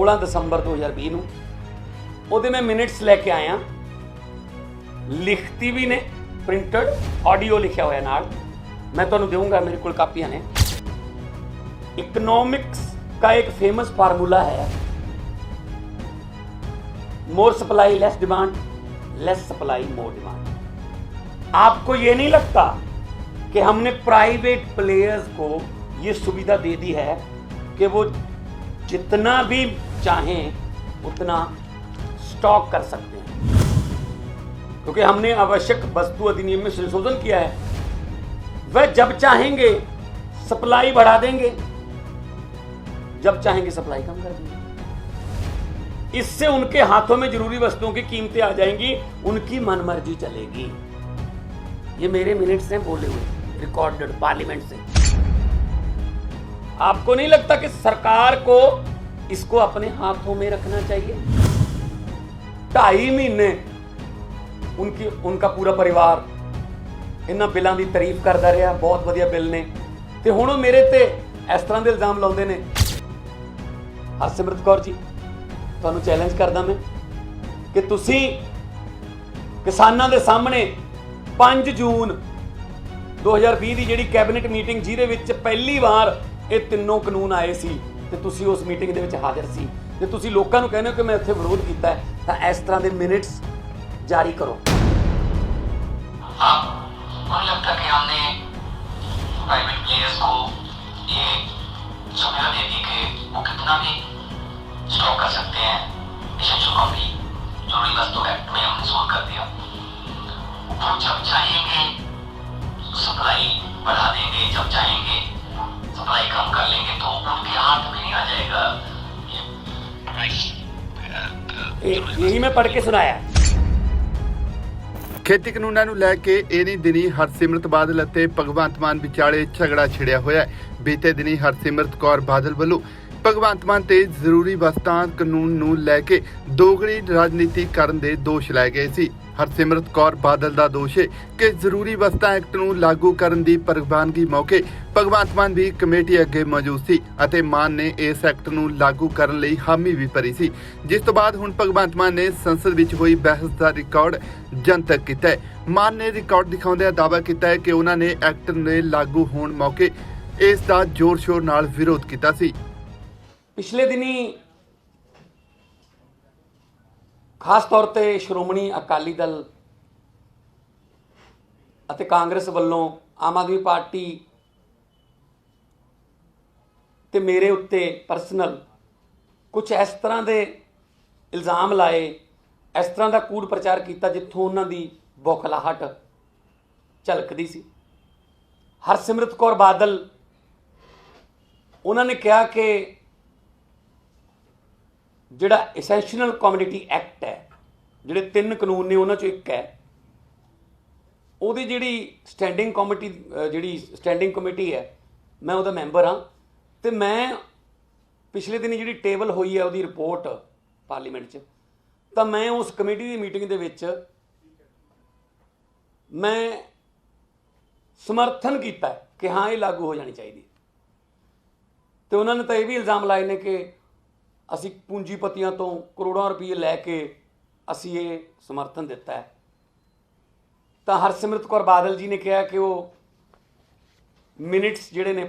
16 ਦਸੰਬਰ 2020 ਨੂੰ ਉਹਦੇ ਮੈਂ ਮਿੰਟਸ ਲੈ ਕੇ ਆਇਆ, ਲਿਖਤੀ ਵੀ ਨੇ, ਪ੍ਰਿੰਟਡ ਆਡੀਓ ਲਿਖਿਆ ਹੋਇਆ ਨਾਲ, मैं ਤੁਹਾਨੂੰ दूंगा, मेरे को कापियां ने। इकोनॉमिक्स का एक फेमस फार्मूला है, more supply less demand, less supply more demand. आपको ये नहीं लगता कि हमने प्राइवेट प्लेयर्स को ये सुविधा दे दी है कि वो जितना भी चाहें उतना स्टॉक कर सकते हैं, क्योंकि हमने आवश्यक वस्तु अधिनियम में संशोधन किया है। वह जब चाहेंगे सप्लाई बढ़ा देंगे, जब चाहेंगे सप्लाई कम कर देंगे। इससे उनके हाथों में जरूरी वस्तुओं की कीमतें आ जाएंगी, उनकी मनमर्जी चलेगी। ये मेरे मिनट्स हैं बोले हुए, रिकॉर्डेड पार्लियामेंट से। आपको नहीं लगता कि सरकार को इसको अपने हाथों में रखना चाहिए? 2.5 महीने उनका पूरा परिवार इन्हां बिलों की तारीफ करता रहा, बहुत वधिया बिल ने, तो हुण मेरे ते इस तरह के इल्जाम लाउंदे ने। हरसिमरत कौर जी, तुहानूं चैलेंज करदा मैं कि तुसीं किसानां दे सामने 5 जून 2020 की जिहड़ी कैबिनेट मीटिंग जिहदे विच पहली बार ये तीनों कानून आए सी, ते तुसीं उस मीटिंग दे विच हाज़र सी, ते तुसीं लोकां नूं कहंदे हो कि मैं इत्थे विरोध कीता है, तां इस तरह के मिनट्स जारी करो। मुझे लगता है कि हमने प्राइवेट प्लेयर्स को ये सुविधा दे दी कि वो कितना भी स्टॉक कर सकते हैं। एसेंशियल कमोडिटी जरूरी वस्तु एक्ट में हमने सोल्व कर दिया। वो जब चाहेंगे सप्लाई बढ़ा देंगे, जब चाहेंगे सप्लाई कम कर लेंगे, तो उनके हाथ में नहीं आ जाएगा। यही मैं पढ़ के सुनाया। ਖੇਤੀ ਕਾਨੂੰਨਾਂ ਨੂੰ ਲੈ ਕੇ ਇਨੀ ਦਿਨੀ ਹਰਸਿਮਰਤ ਬਾਦਲ ਅਤੇ ਭਗਵੰਤ ਮਾਨ ਵਿਚਾਲੇ ਝਗੜਾ ਛਿੜਿਆ ਹੋਇਆ ਹੈ। ਬੀਤੇ ਦਿਨੀ ਹਰਸਿਮਰਤ ਕੌਰ ਬਾਦਲ ਵੱਲੋਂ ਭਗਵੰਤ ਮਾਨ ਤੇ ਜ਼ਰੂਰੀ ਵਸਤਾਂ ਕਾਨੂੰਨ ਨੂੰ ਲੈ ਕੇ ਦੋਗਲੀ ਰਾਜਨੀਤੀ ਕਰਨ ਦੇ ਦੋਸ਼ ਲਾਏ ਗਏ ਸੀ। ਹਰਸਿਮਰਤ ਕੌਰ ਬਾਦਲ ਦਾ ਦੋਸ਼ ਹੈ ਕਿ ਜ਼ਰੂਰੀ ਵਸਤਾਂ ਐਕਟ ਨੂੰ ਲਾਗੂ ਕਰਨ ਦੀ ਪ੍ਰਵਾਨਗੀ ਮੌਕੇ ਭਗਵੰਤ ਮਾਨ ਵੀ ਕਮੇਟੀ ਅੱਗੇ ਮੌਜੂਦ ਸੀ ਅਤੇ ਮਾਨ ਨੇ ਇਸ ਐਕਟ ਨੂੰ ਲਾਗੂ ਕਰਨ ਲਈ ਹਾਮੀ ਵੀ ਭਰੀ ਸੀ, ਜਿਸ ਤੋਂ ਬਾਅਦ ਹੁਣ ਭਗਵੰਤ ਮਾਨ ਨੇ ਸੰਸਦ ਵਿੱਚ ਹੋਈ ਬਹਿਸ ਦਾ ਰਿਕਾਰਡ ਜਨਤਕ ਕੀਤਾ ਹੈ। ਮਾਨ ਨੇ ਰਿਕਾਰਡ ਦਿਖਾਉਂਦਿਆਂ ਦਾਅਵਾ ਕੀਤਾ ਹੈ ਕਿ ਉਹਨਾਂ ਨੇ ਐਕਟ ਦੇ ਲਾਗੂ ਹੋਣ ਮੌਕੇ ਇਸ ਦਾ ਜ਼ੋਰ ਸ਼ੋਰ ਨਾਲ ਵਿਰੋਧ ਕੀਤਾ ਸੀ। ਪਿਛਲੇ ਦਿਨੀ खास तौर पर श्रोमणी अकाली दल ਅਤੇ कांग्रेस ਵੱਲੋਂ आम आदमी पार्टी ਤੇ ਮੇਰੇ ਉੱਤੇ पर्सनल कुछ इस तरह के इल्ज़ाम लाए, इस तरह का कूड़ प्रचार किया जिथों उन्हों की बौखलाहट झलकदी सी। हरसिमरत कौर बादल उन्होंने कहा कि जिहड़ा एसेंशियल कमोडिटी एक्ट है, जिहड़े 3 कानून ने उन्हां चों एक है, उहदी जिहड़ी स्टैंडिंग कमेटी जिहड़ी स्टैंडिंग कमेटी है, मैं उहदा मैंबर हाँ, तो मैं पिछले दिन जिहड़ी टेबल हुई है उहदी रिपोर्ट पार्लीमेंट च, तो मैं उस कमेटी की मीटिंग दे विच मैं समर्थन किया कि हाँ ये लागू हो जानी चाहिए। तो उन्होंने तो यह भी इल्ज़ाम लाए ने कि असी पूंजीपतियों तो करोड़ों रुपये लैके असी ये समर्थन दिता है। तो हरसिमरत कौर बादल जी ने कहा कि वो मिनट्स जिहड़े ने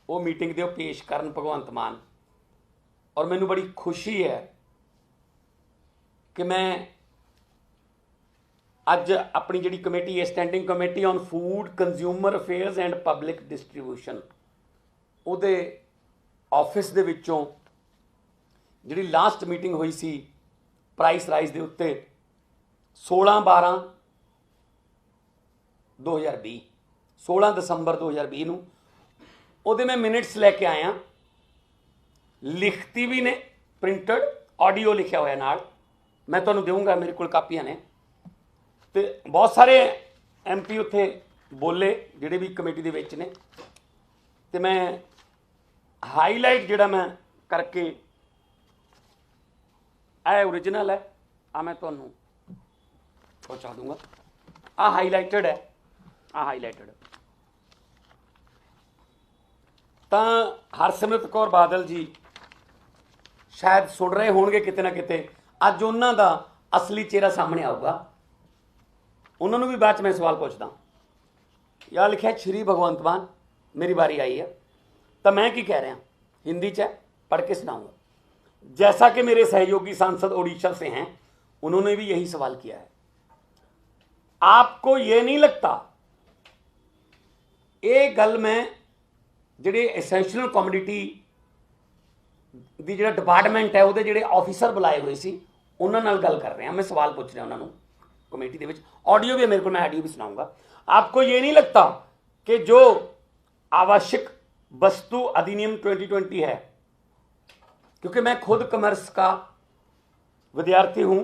वो मीटिंग दे पेश करन भगवंत मान, और मैनू बड़ी खुशी है कि मैं अज अपनी जिहड़ी कमेटी है standing committee on food consumer affairs and public distribution, उहदे ऑफिस दे विचों जिहड़ी लास्ट मीटिंग हुई सी प्राइस राइज के उत्ते 16/12/2020 16 दसंबर 2020 ਨੂੰ ਉਹਦੇ मैं मिनट्स लैके आया, लिखती भी ने, प्रिंटड आडियो लिखा होया नाल, मैं तुहानूं दूंगा, मेरे को कापियां ने। तो बहुत सारे MP उत्थे बोले जिहड़े भी कमेटी दे विच ने, तो मैं हाईलाइट जिहड़ा मैं करके ओरिजिनल है मैं तुहानूं पहुँचा दूंगा। हाईलाइटेड है, हाईलाइटेड। तो हरसिमरत कौर बादल जी शायद सुन रहे होंगे किते ना किते, अज उन्हां दा असली चेहरा सामने आऊगा। उन्होंने भी बाद में सवाल पूछदा। यार लिखा है श्री भगवंत मान, मेरी बारी आई है तो मैं की कह रहा, हिंदी च पढ़ के सुनाऊंगा। जैसा कि मेरे सहयोगी सांसद ओडिशा से हैं, उन्होंने भी यही सवाल किया है। आपको यह नहीं लगता ये गल में ਜਿਹੜੇ एसेंशियल कमोडिटी ਦੀ ਜਿਹੜਾ डिपार्टमेंट है ਉਹਦੇ ਜਿਹੜੇ ऑफिसर बुलाए हुए सी ਉਹਨਾਂ ਨਾਲ ਗੱਲ कर रहे हैं, मैं सवाल पूछ रहा उन्होंने कमेटी ਦੇ ਵਿੱਚ। ऑडियो भी मेरे को, मैं ऑडियो भी सुनाऊंगा। आपको ये नहीं लगता कि जो आवश्यक वस्तु अधिनियम 2020 है, क्योंकि मैं खुद कॉमर्स का विद्यार्थी हूं,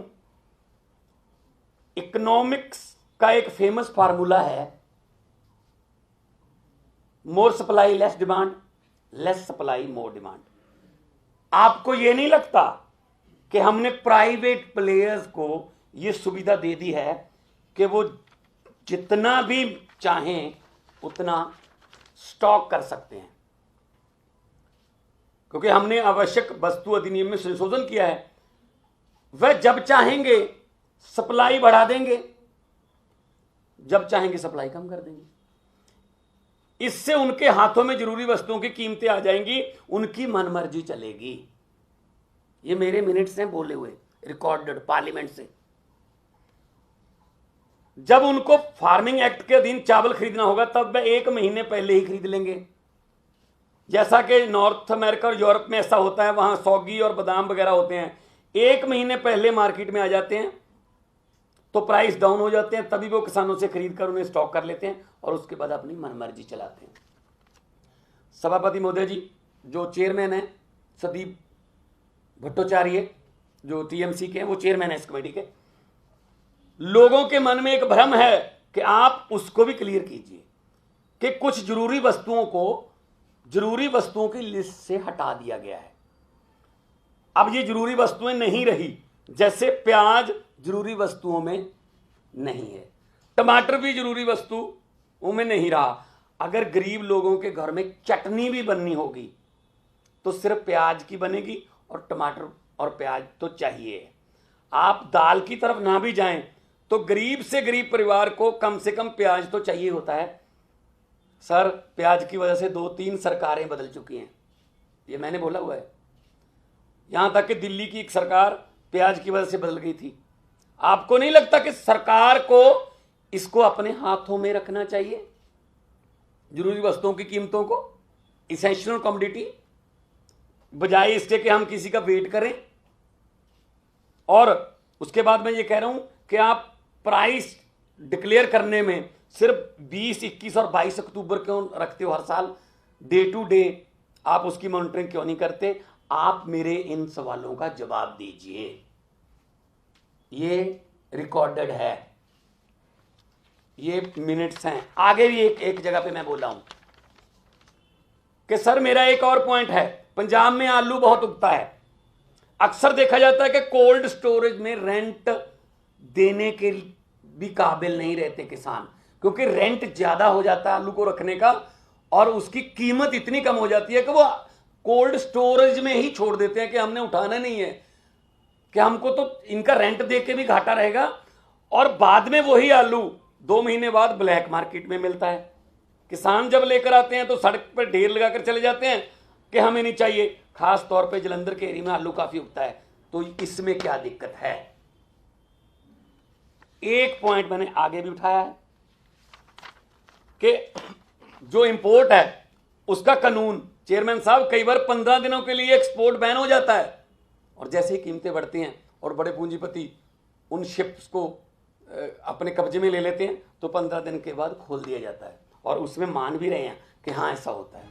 इकोनॉमिक्स का एक फेमस फार्मूला है, more supply less demand, less supply more demand. आपको यह नहीं लगता कि हमने प्राइवेट प्लेयर्स को यह सुविधा दे दी है कि वो जितना भी चाहें उतना स्टॉक कर सकते हैं? क्योंकि हमने आवश्यक वस्तु अधिनियम में संशोधन किया है, वह जब चाहेंगे सप्लाई बढ़ा देंगे, जब चाहेंगे सप्लाई कम कर देंगे। इससे उनके हाथों में जरूरी वस्तुओं की कीमतें आ जाएंगी, उनकी मनमर्जी चलेगी। ये मेरे मिनट्स हैं बोले हुए, रिकॉर्डेड पार्लियामेंट से। जब उनको फार्मिंग एक्ट के अधीन चावल खरीदना होगा तब वह 1 महीने पहले ही खरीद लेंगे, जैसा कि नॉर्थ अमेरिका और यूरोप में ऐसा होता है। वहां सौगी और बादाम वगैरह होते हैं, 1 महीने पहले मार्केट में आ जाते हैं, तो प्राइस डाउन हो जाते हैं, तभी वो किसानों से खरीद कर उन्हें स्टॉक कर लेते हैं और उसके बाद अपनी मनमर्जी चलाते हैं। सभापति महोदय जी, जो चेयरमैन है संदीप भट्टाचार्य, जो टीएमसी के हैं, वो चेयरमैन है इस कमेटी के। लोगों के मन में एक भ्रम है कि आप उसको भी क्लियर कीजिए कि कुछ जरूरी वस्तुओं की लिस्ट से हटा दिया गया है। अब ये जरूरी वस्तुएं नहीं रही, जैसे प्याज जरूरी वस्तुओं में नहीं है, टमाटर भी जरूरी वस्तुओं में नहीं रहा। अगर गरीब लोगों के घर में चटनी भी बननी होगी तो सिर्फ प्याज की बनेगी, और टमाटर और प्याज तो चाहिए। आप दाल की तरफ ना भी जाएं तो गरीब से गरीब परिवार को कम से कम प्याज तो चाहिए होता है। सर, प्याज की वजह से 2-3 सरकारें बदल चुकी हैं, ये मैंने बोला हुआ है। यहां तक कि दिल्ली की एक सरकार प्याज की वजह से बदल गई थी। आपको नहीं लगता कि सरकार को इसको अपने हाथों में रखना चाहिए, जरूरी वस्तुओं की कीमतों को, इसेंशियल कमोडिटी, बजाय इसके कि हम किसी का वेट करें? और उसके बाद मैं ये कह रहा हूं कि आप प्राइस डिक्लेयर करने में सिर्फ 20, 21 और 22 अक्टूबर क्यों रखते हो हर साल? डे टू डे आप उसकी मॉनिटरिंग क्यों नहीं करते? आप मेरे इन सवालों का जवाब दीजिए। ये रिकॉर्डेड है, ये मिनट्स हैं। आगे भी एक जगह पे मैं बोला हूं कि सर मेरा एक और पॉइंट है, पंजाब में आलू बहुत उगता है। अक्सर देखा जाता है कि कोल्ड स्टोरेज में रेंट देने के भी काबिल नहीं रहते किसान, क्योंकि रेंट ज्यादा हो जाता है आलू को रखने का, और उसकी कीमत इतनी कम हो जाती है कि वो कोल्ड स्टोरेज में ही छोड़ देते हैं कि हमने उठाना नहीं है, कि हमको तो इनका रेंट दे के भी घाटा रहेगा। और बाद में वही आलू 2 महीने बाद ब्लैक मार्केट में मिलता है। किसान जब लेकर आते हैं तो सड़क पर ढेर लगाकर चले जाते हैं कि हमें नहीं चाहिए। खास तौर पे जलंधर के एरिया में आलू काफी उगता है, तो इसमें क्या दिक्कत है? एक पॉइंट मैंने आगे भी उठाया है कि जो इंपोर्ट है उसका कानून, चेयरमैन साहब, कई बार 15 दिनों के लिए एक्सपोर्ट बैन हो जाता है, और जैसे ही कीमतें बढ़ती हैं और बड़े पूंजीपति उन शिप्स को अपने कब्जे में ले लेते हैं तो 15 दिन के बाद खोल दिया जाता है, और उसमें मान भी रहे हैं कि हाँ ऐसा होता है।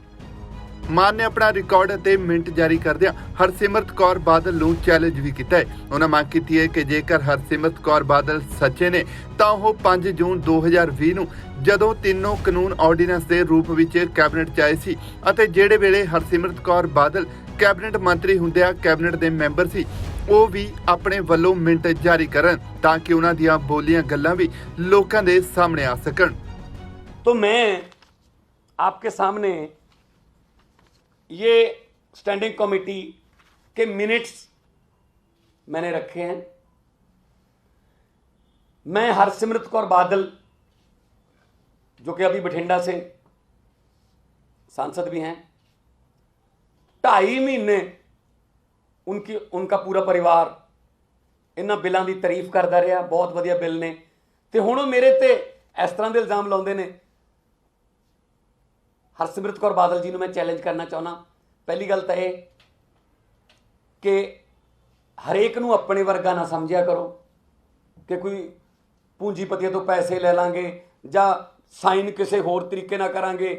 ਮਾਨ ਨੇ ਆਪਣਾ ਰਿਕਾਰਡ ਅਤੇ ਮਿੰਟ ਜਾਰੀ ਕਰਦਿਆਂ ਹਰਸਿਮਰਤ ਕੌਰ ਬਾਦਲ ਨੂੰ ਚੈਲੰਜ ਵੀ ਕੀਤਾ ਹੈ। ਉਹਨਾਂ ਮੰਗ ਕੀਤੀ ਹੈ ਕਿ ਜੇਕਰ ਹਰਸਿਮਰਤ ਕੌਰ ਬਾਦਲ ਸੱਚੇ ਨੇ ਤਾਂ ਉਹ 5 ਜੂਨ 2020 ਨੂੰ ਜਦੋਂ ਤਿੰਨੋਂ ਕਾਨੂੰਨ ਆਰਡੀਨੈਂਸ ਦੇ ਰੂਪ ਵਿੱਚ ਕੈਬਨਿਟ 'ਚ ਆਏ ਸੀ ਅਤੇ ਜਿਹੜੇ ਵੇਲੇ ਹਰਸਿਮਰਤ ਕੌਰ ਬਾਦਲ ਕੈਬਨਿਟ ਮੰਤਰੀ ਹੁੰਦਿਆਂ ਕੈਬਨਿਟ ਦੇ ਮੈਂਬਰ ਸੀ, ਉਹ ਵੀ ਆਪਣੇ ਵੱਲੋਂ ਮਿੰਟ ਜਾਰੀ ਕਰਨ ਤਾਂ ਕਿ ਉਹਨਾਂ ਦੀਆਂ ਬੋਲੀਆਂ ਗੱਲਾਂ ਵੀ ਲੋਕਾਂ ਦੇ ਸਾਹਮਣੇ ਆ ਸਕਣ। तो मैं आपके सामने ये स्टैंडिंग कमेटी के मिनट्स मैंने रखे हैं। मैं हरसिमरत कौर बादल, जो कि अभी बठिंडा से सांसद भी हैं, 2.5 महीने उनका पूरा परिवार इन्हां बिलों की तारीफ करता रहा, बहुत वधिया बिल ने। तो हुण मेरे ते इस तरह के इल्जाम लाउंदे ने। हरसिमरत कौर बादल जी नूं मैं चैलेंज करना चाहुंदा। पहली गल तो यह कि हरेक नूं अपने वर्गा ना समझिया करो कि कोई पूंजीपतियों तो पैसे ले लांगे जां साइन किसी होर तरीके ना करांगे,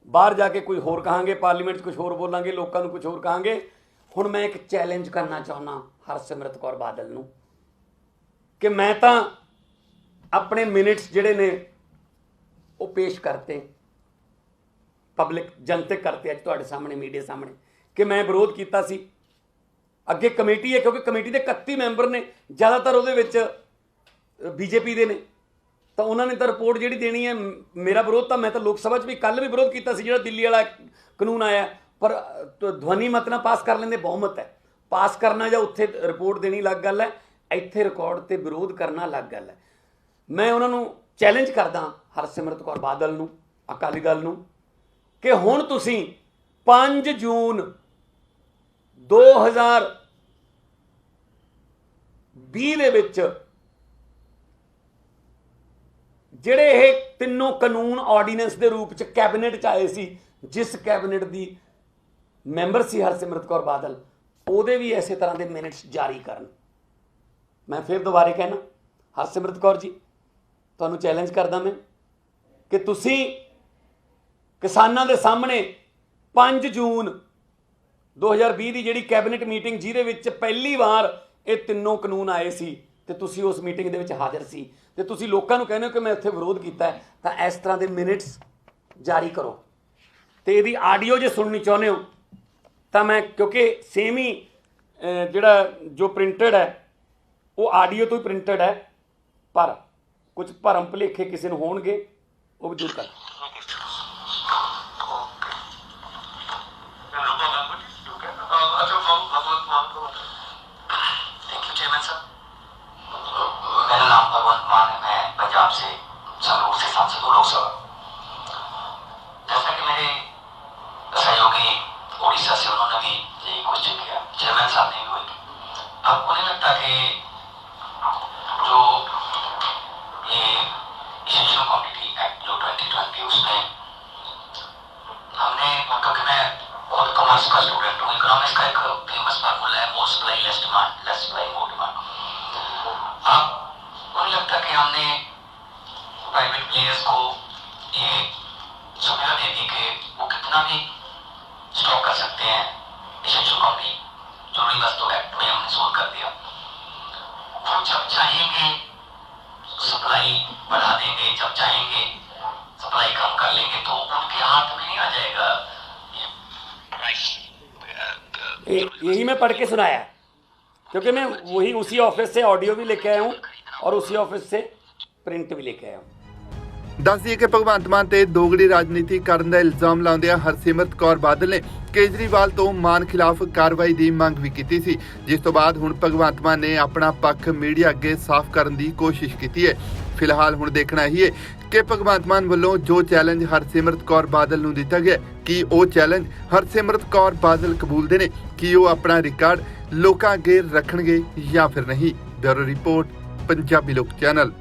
बाहर जाके कोई होर कहांगे, पार्लीमेंट कुछ होर बोलांगे, लोगों कुछ होर कहांगे। हुण मैं एक चैलेंज करना चाहुंदा हरसिमरत कौर बादल नूं कि मैं तो अपने मिनट्स जिहड़े ने वो पेश करते, पब्लिक जनतक करते अज तुहाडे सामने मीडिया सामने, कि मैं विरोध किया सी। अगे कमेटी है, क्योंकि कमेटी के 31 मैंबर ने, ज़्यादातर उहदे विच बीजेपी के ने, तो उन्होंने तो रिपोर्ट जी देनी है। मेरा विरोध तो मैं तो लोक सभा भी कल भी विरोध किया जो दिल्ली वाला कानून आया, पर ध्वनि मत ना पास कर लेंगे, बहुमत है पास करना या उत्थे रिपोर्ट देनी अलग गल है, इत्थे रिकॉर्ड से विरोध करना अलग गल है। मैं उन्होंने चैलेंज करदा हरसिमरत कौर बादल नूं, अकाली दल नूं, कि हुण तुसीं 5 जून 2020 दे विच ਜਿਹੜੇ ਇਹ ਤਿੰਨੋਂ ਕਾਨੂੰਨ ਆਰਡੀਨੈਂਸ ਦੇ रूप च कैबिनेट च आए सी, जिस कैबिनेट की मैंबर सी हरसिमरत कौर बादल, ਉਹਦੇ भी इस तरह के मिनट्स जारी करन। मैं फिर दोबारे कहना हरसिमरत कौर जी, ਤੁਹਾਨੂੰ चैलेंज करदा मैं कि तुसी किसानां दे सामने 5 जून 2020 की जिहड़ी कैबिनेट मीटिंग जिहदे विच पहली बार ये तीनों कानून आए सी ते तुसी उस मीटिंग दे विच हाज़र सी, ते तुसी लोकां नूं कहने हो कि मैं उत्थे विरोध कीता है, तां इस तरह के मिनट्स जारी करो। तो इहदी आडियो जे सुननी चाहुंदे हो तां मैं, क्योंकि सेम ही जिहड़ा जो प्रिंटेड है वो आडियो तो ही प्रिंटेड है, पर कुछ भरम भुलेखे किसी नूं होणगे वो भी दूर कर। मेरा नाम भगवंत मान है, मैं पंजाब से संगरूर से सांसद हूँ लोकसभा। जैसा कि मेरे सहयोगी उड़ीसा से उन्होंने भी यही क्वेश्चन किया, चेयरमैन साहब ने भी वही। आपको नहीं लगता कि जो ये एसेंशियल कमोडिटी एक्ट जो 2020 उसमें हमने, क्योंकि मैं खुद कॉमर्स का स्टूडेंट हूँ, इकोनॉमिक्स का एक फेमस फार्मूला है, more supply less demand, less supply more demand. आपको नहीं लगता कि हमने प्राइवेट प्लेयर्स को ये सुविधा दे दी कि वो कितना भी स्टॉक कर सकते हैं, एसेंशियल कमोडिटी जरूरी वस्तु एक्ट में हमने सोल्व कर दिया। वो जब चाहेंगे सप्लाई बढ़ा देंगे, जब चाहेंगे सप्लाई कम कर लेंगे, तो उनके हाथ में नहीं आ जाएगा ये यही मैं पढ़ के सुनाया, क्योंकि मैं वही उसी ऑफिस से ऑडियो भी लेके आया हूँ और उसी ऑफिस से प्रिंट भी लेके आया हूँ। ਦੱਸ ਦਈਏ ਕਿ ਭਗਵੰਤ ਮਾਨ ਤੇ ਦੋਗਲੀ ਰਾਜਨੀਤੀ ਕਰਨ ਦਾ ਇਲਜ਼ਾਮ ਲਾਉਂਦਿਆਂ ਹਰਸਿਮਰਤ ਕੌਰ ਬਾਦਲ ਨੇ ਕੇਜਰੀਵਾਲ ਤੋਂ ਮਾਨ ਖਿਲਾਫ ਕਾਰਵਾਈ ਦੀ ਮੰਗ ਵੀ ਕੀਤੀ ਸੀ, ਜਿਸ ਤੋਂ ਬਾਅਦ ਹੁਣ ਭਗਵੰਤ ਮਾਨ ਨੇ ਆਪਣਾ ਪੱਖ ਮੀਡੀਆ ਅੱਗੇ ਸਾਫ਼ ਕਰਨ ਦੀ ਕੋਸ਼ਿਸ਼ ਕੀਤੀ ਹੈ। ਫਿਲਹਾਲ ਹੁਣ ਦੇਖਣਾ ਹੀ ਹੈ ਕਿ ਭਗਵੰਤ ਮਾਨ ਵੱਲੋਂ ਜੋ ਚੈਲੰਜ ਹਰਸਿਮਰਤ ਕੌਰ ਬਾਦਲ ਨੂੰ ਦਿੱਤਾ ਗਿਆ, ਕਿ ਉਹ ਚੈਲੰਜ ਹਰਸਿਮਰਤ ਕੌਰ ਬਾਦਲ ਕਬੂਲਦੇ ਨੇ, ਕਿ ਉਹ ਆਪਣਾ ਰਿਕਾਰਡ ਲੋਕਾਂ ਅੱਗੇ ਰੱਖਣਗੇ ਜਾਂ ਫਿਰ ਨਹੀਂ। ਬਿਊਰੋ ਰਿਪੋਰਟ, ਪੰਜਾਬੀ ਲੋਕ ਚੈਨਲ।